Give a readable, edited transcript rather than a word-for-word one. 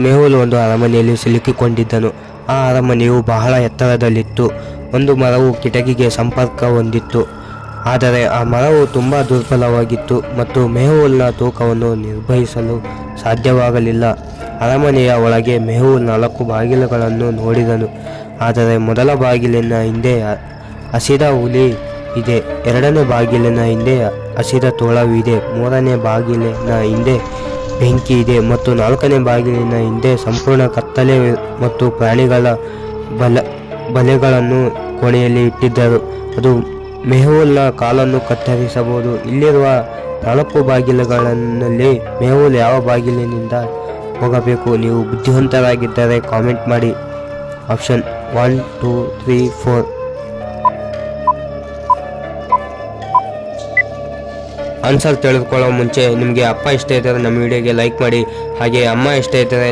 ಮೆಹುಲ್ ಒಂದು ಅರಮನೆಯಲ್ಲಿ ಸಿಲುಕಿಕೊಂಡಿದ್ದನು. ಆ ಅರಮನೆಯು ಬಹಳ ಎತ್ತರದಲ್ಲಿತ್ತು. ಒಂದು ಮರವು ಕಿಟಕಿಗೆ ಸಂಪರ್ಕ ಹೊಂದಿತ್ತು. ಆದರೆ ಆ ಮರವು ತುಂಬ ದುರ್ಬಲವಾಗಿತ್ತು ಮತ್ತು ಮೆಹುಲ್ನ ತೂಕವನ್ನು ನಿರ್ವಹಿಸಲು ಸಾಧ್ಯವಾಗಲಿಲ್ಲ. ಅರಮನೆಯ ಒಳಗೆ ಮೆಹುಲ್ 4 ಬಾಗಿಲುಗಳನ್ನು ನೋಡಿದನು. ಆದರೆ ಮೊದಲ ಬಾಗಿಲಿನ ಹಿಂದೆ ಹಸಿದ ಹುಲಿ ಇದೆ, 2ನೇ ಬಾಗಿಲಿನ ಹಿಂದೆ ಹಸಿದ ತೋಳವಿದೆ, 3ನೇ ಬಾಗಿಲಿನ ಹಿಂದೆ ಬೆಂಕಿ ಇದೆ ಮತ್ತು 4ನೇ ಬಾಗಿಲಿನ ಹಿಂದೆ ಸಂಪೂರ್ಣ ಕತ್ತಲೆ ಮತ್ತು ಪ್ರಾಣಿಗಳ ಬಲೆಗಳನ್ನು ಕೋಣೆಯಲ್ಲಿ ಇಟ್ಟಿದ್ದರು. ಅದು ಮೆಹುಲ್ನ ಕಾಲನ್ನು ಕತ್ತರಿಸಬಹುದು. ಇಲ್ಲಿರುವ 4 ಬಾಗಿಲುಗಳಲ್ಲಿ ಮೆಹುಲ್ ಯಾವ ಬಾಗಿಲಿನಿಂದ ಹೋಗಬೇಕು? ನೀವು ಬುದ್ಧಿವಂತರಾಗಿದ್ದರೆ ಕಾಮೆಂಟ್ ಮಾಡಿ. ಆಪ್ಷನ್ 1, 2, 3, 4. ಆನ್ಸರ್ ತಿಳಿದುಕೊಳ್ಳೋ ಮುಂಚೆ ನಿಮಗೆ ಅಪ್ಪ ಇಷ್ಟ ಇದ್ದರೆ ನಮ್ಮ ವಿಡಿಯೋಗೆ ಲೈಕ್ ಮಾಡಿ, ಹಾಗೆ ಅಮ್ಮ ಇಷ್ಟ ಇದ್ದರೆ